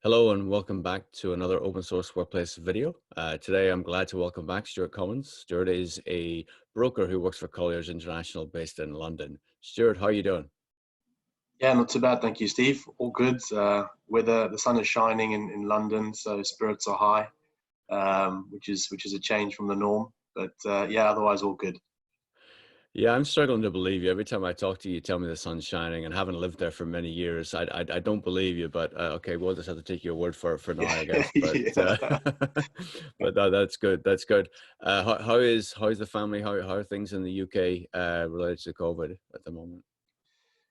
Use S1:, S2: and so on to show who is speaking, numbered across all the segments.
S1: Hello and welcome back to another open source workplace video. Today I'm glad to welcome back Stuart Commins. Stuart is a broker who works for Colliers International based in London. Stuart, how are you doing?
S2: Yeah, not too bad, thank you, Steve. All good. The sun is shining in London, so spirits are high, which is a change from the norm. But yeah, otherwise all good.
S1: Yeah, I'm struggling to believe you. Every time I talk to you, you tell me the sun's shining, and having lived there for many years, I don't believe you. But okay, we'll just have to take your word for now, I guess. But
S2: Yeah.
S1: but that's good. That's good. How's the family? How are things in the UK related to COVID at the moment?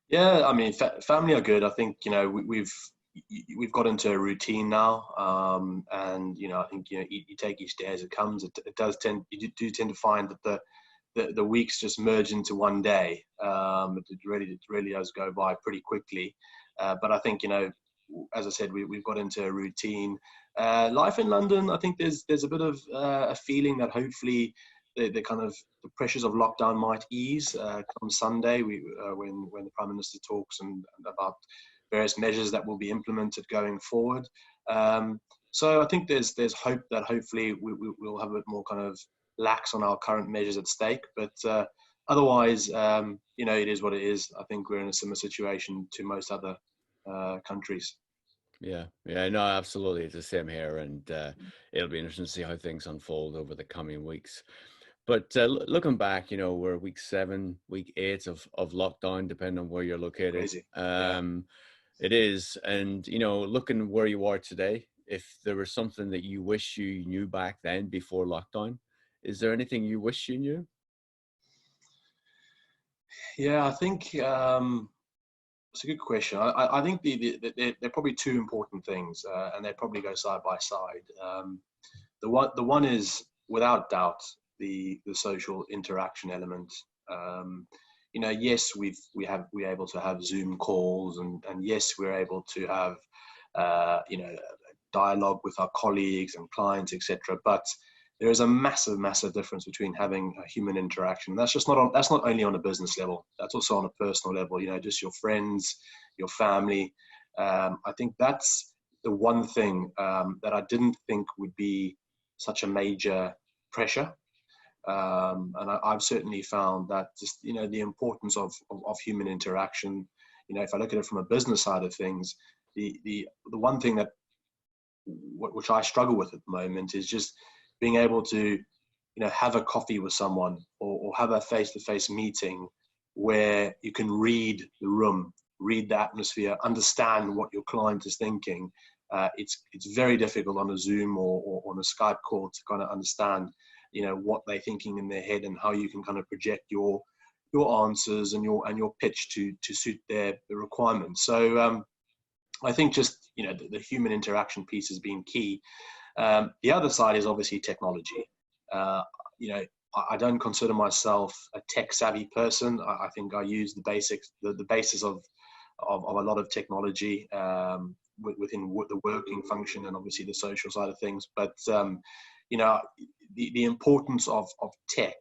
S2: Yeah, I mean, family are good. I think we've got into a routine now, and I think you take each day as it comes. It does tend you do tend to find that the weeks just merge into one day. It really does go by pretty quickly. But I think, as I said, we've got into a routine. Life in London, I think there's a bit of a feeling that hopefully the pressures of lockdown might ease come Sunday. When the Prime Minister talks and about various measures that will be implemented going forward. So I think there's hope that hopefully we'll have a bit more kind of lax on our current measures at stake. But otherwise, it is what it is. I think we're in a similar situation to most other countries.
S1: Yeah, no, absolutely. It's the same here, and it'll be interesting to see how things unfold over the coming weeks. But looking back, we're week 7, week 8 of lockdown, depending on where you're located.
S2: Crazy. Yeah.
S1: It is, and looking where you are today, if there was something that you wish you knew back then before lockdown, is there anything you wish you knew?
S2: Yeah, I think it's a good question. I think they're probably two important things, and they probably go side by side. The one is without doubt the social interaction element. Yes, we're able to have Zoom calls, and yes, we're able to have dialogue with our colleagues and clients, etc. But there is a massive difference between having a human interaction. That's not only on a business level. That's also on a personal level. Just your friends, your family. I think that's the one thing that I didn't think would be such a major pressure. And I've certainly found that just the importance of human interaction. If I look at it from a business side of things, the one thing that which I struggle with at the moment is just being able to have a coffee with someone, or have a face-to-face meeting where you can read the room, read the atmosphere, understand what your client is thinking. It's very difficult on a Zoom or on a Skype call to kind of understand what they're thinking in their head, and how you can kind of project your answers and your pitch to suit their requirements. So I think just the human interaction piece has been key. The other side is obviously technology. Uh, you know, I don't consider myself a tech savvy person. I think I use the basics, the basis of a lot of technology within the working function, and obviously the social side of things. But the importance of tech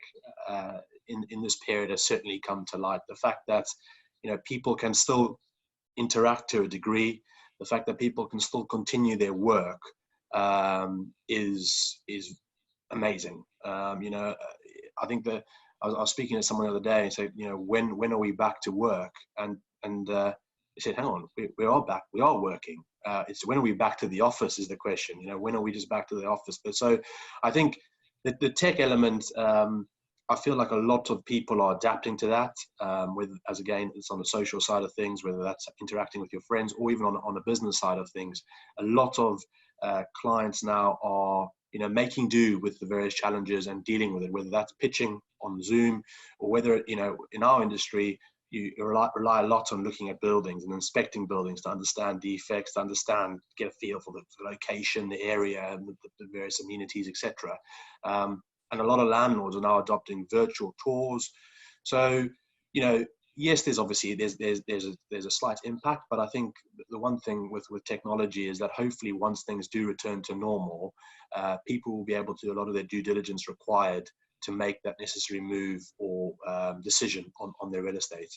S2: in this period has certainly come to light. The fact that people can still interact to a degree, the fact that people can still continue their work is amazing. I think that I was speaking to someone the other day and said, when are we back to work? And they said, hang on, we are back, we are working. It's when are we back to the office is the question. When are we just back to the office? But so I think that the tech element, I feel like a lot of people are adapting to that, as again, it's on the social side of things, whether that's interacting with your friends or even on a business side of things. A lot of clients now are making do with the various challenges and dealing with it, whether that's pitching on Zoom, or whether in our industry you rely a lot on looking at buildings and inspecting buildings to understand defects, to get a feel for the location, the area, and the various amenities, etc. And a lot of landlords are now adopting virtual tours. So yes, there's obviously there's a slight impact, but I think the one thing with technology is that hopefully once things do return to normal, people will be able to do a lot of their due diligence required to make that necessary move or decision on their real estate.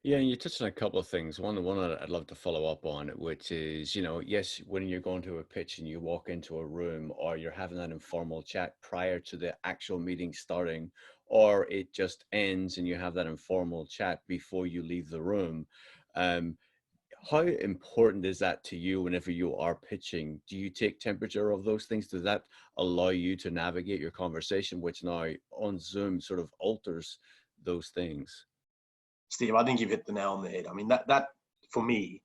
S1: Yeah, and you touched on a couple of things. One I'd love to follow up on, which is, yes, when you're going to a pitch and you walk into a room or you're having that informal chat prior to the actual meeting starting, or it just ends and you have that informal chat before you leave the room. Um, how important is that to you whenever you are pitching? Do you take temperature of those things? Does that allow you to navigate your conversation, which now on Zoom sort of alters those things?
S2: Steve, I think you've hit the nail on the head. I mean, that for me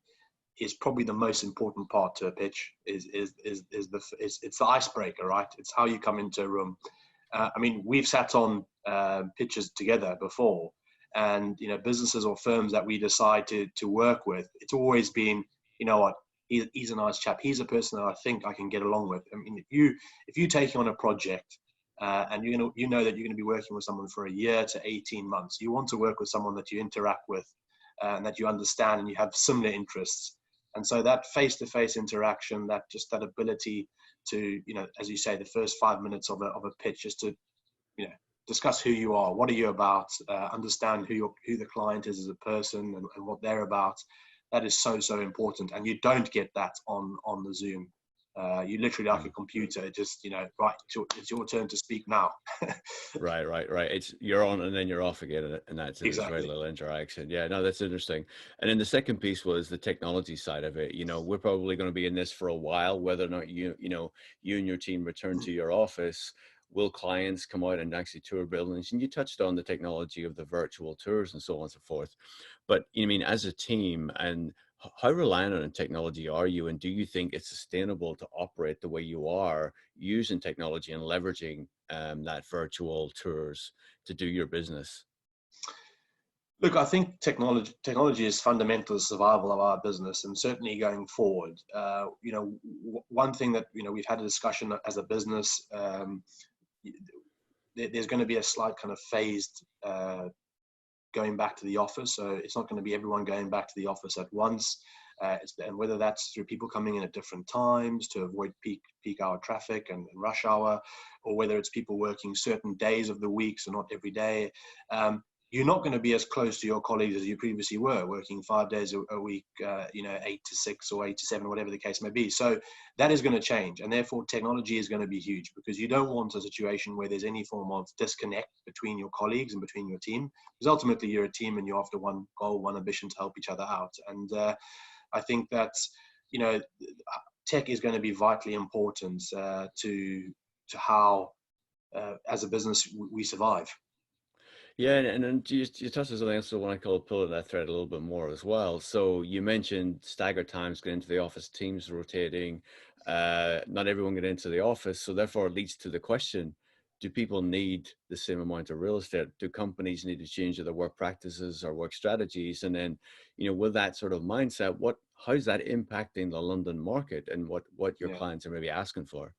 S2: is probably the most important part to a pitch. It's the icebreaker, right? It's how you come into a room. I mean, we've sat on pitches together before, and businesses or firms that we decide to work with, it's always been, you know what, he's a nice chap. He's a person that I think I can get along with. I mean, if you take on a project and you know that you're going to be working with someone for a year to 18 months, you want to work with someone that you interact with and that you understand and you have similar interests. And so that face-to-face interaction, that ability to, as you say, the first 5 minutes of a pitch, is to, you know, discuss who you are, what are you about, understand who the client is as a person, and what they're about. That is so, so important. And you don't get that on the Zoom. You literally, like a computer, just, right, it's your turn to speak now.
S1: Right. It's you're on and then you're off again, and that's it. There's very
S2: Exactly.
S1: little interaction. Yeah, no, that's interesting. And then the second piece was the technology side of it. We're probably going to be in this for a while, whether or not you and your team return to your office. Will clients come out and actually tour buildings? And you touched on the technology of the virtual tours and so on and so forth. But mean, as a team, and how reliant on technology are you? And do you think it's sustainable to operate the way you are using technology and leveraging that virtual tours to do your business?
S2: Look, I think technology is fundamental to the survival of our business, and certainly going forward. One thing that we've had a discussion as a business. There's going to be a slight kind of phased going back to the office. So it's not going to be everyone going back to the office at once. And whether that's through people coming in at different times to avoid peak hour traffic and rush hour, or whether it's people working certain days of the week, so not every day. You're not going to be as close to your colleagues as you previously were, working 5 days a week, 8 to 6 or 8 to 7, whatever the case may be. So that is going to change. And therefore, technology is going to be huge, because you don't want a situation where there's any form of disconnect between your colleagues and between your team. Because ultimately, you're a team and you're after one goal, one ambition, to help each other out. And I think that, tech is going to be vitally important to how, as a business, we survive.
S1: Yeah, and then you touched on something else, so I want to pull that thread a little bit more as well. So you mentioned staggered times getting into the office, teams rotating, not everyone get into the office, so therefore it leads to the question: do people need the same amount of real estate? Do companies need to change their work practices or work strategies? And then, with that sort of mindset, how's that impacting the London market and what your
S2: Yeah.
S1: clients are maybe asking for?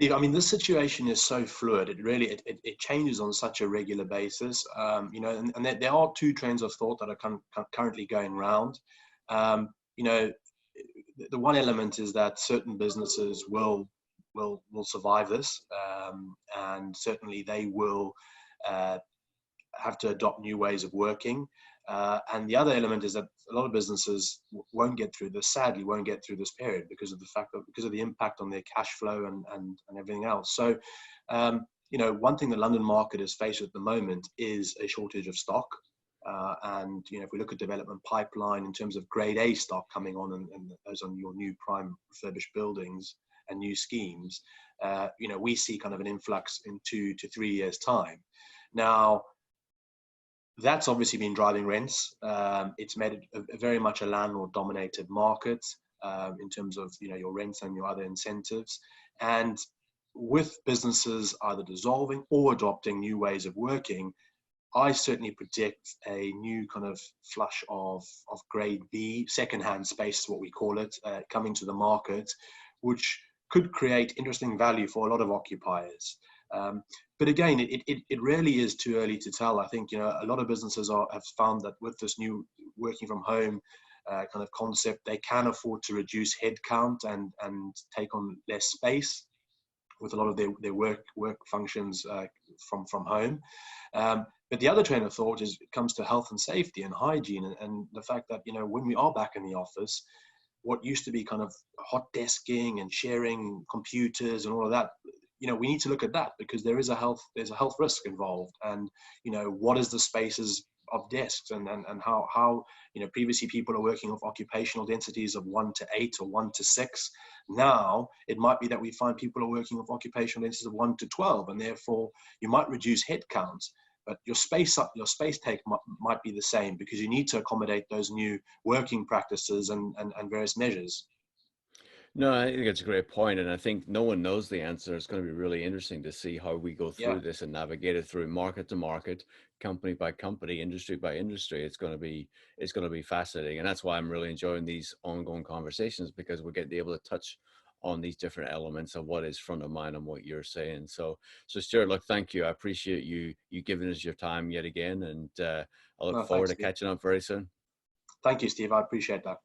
S2: Steve, I mean, this situation is so fluid. It really it changes on such a regular basis. And there are two trains of thought that are currently going around. Um, you know, the one element is that certain businesses will survive this, and certainly they will have to adopt new ways of working. And the other element is that a lot of businesses won't get through this, sadly, won't get through this period because of the fact that, because of the impact on their cash flow and everything else. So, one thing the London market is faced with at the moment is a shortage of stock. And if we look at development pipeline in terms of grade A stock coming on, and those on your new prime refurbished buildings and new schemes, we see kind of an influx in 2 to 3 years' time. Now, that's obviously been driving rents. It's made it very much a landlord-dominated market in terms of your rents and your other incentives. And with businesses either dissolving or adopting new ways of working, I certainly predict a new kind of flush of grade B, secondhand space, what we call it, coming to the market, which could create interesting value for a lot of occupiers. But again, it really is too early to tell. I think a lot of businesses have found that with this new working from home kind of concept, they can afford to reduce headcount and take on less space with a lot of their work functions from home. But the other train of thought is it comes to health and safety and hygiene, and the fact that, when we are back in the office, what used to be kind of hot desking and sharing computers and all of that, we need to look at that, because there's a health risk involved. And what is the spaces of desks, and how previously people are working off occupational densities of 1 to 8 or 1 to 6. Now it might be that we find people are working off occupational densities of 1 to 12, and therefore you might reduce head count, but your space take might be the same, because you need to accommodate those new working practices and various measures.
S1: No, I think it's a great point, and I think no one knows the answer. It's going to be really interesting to see how we go
S2: Yeah.
S1: through this and navigate it through market to market, company by company, industry by industry. It's going to be fascinating, and that's why I'm really enjoying these ongoing conversations, because we're getting able to touch on these different elements of what is front of mind and what you're saying. So Stuart, look, thank you. I appreciate you giving us your time yet again, and I look
S2: No,
S1: forward
S2: thanks,
S1: to
S2: Steve.
S1: catching up very soon.
S2: Thank you, Steve. I appreciate that.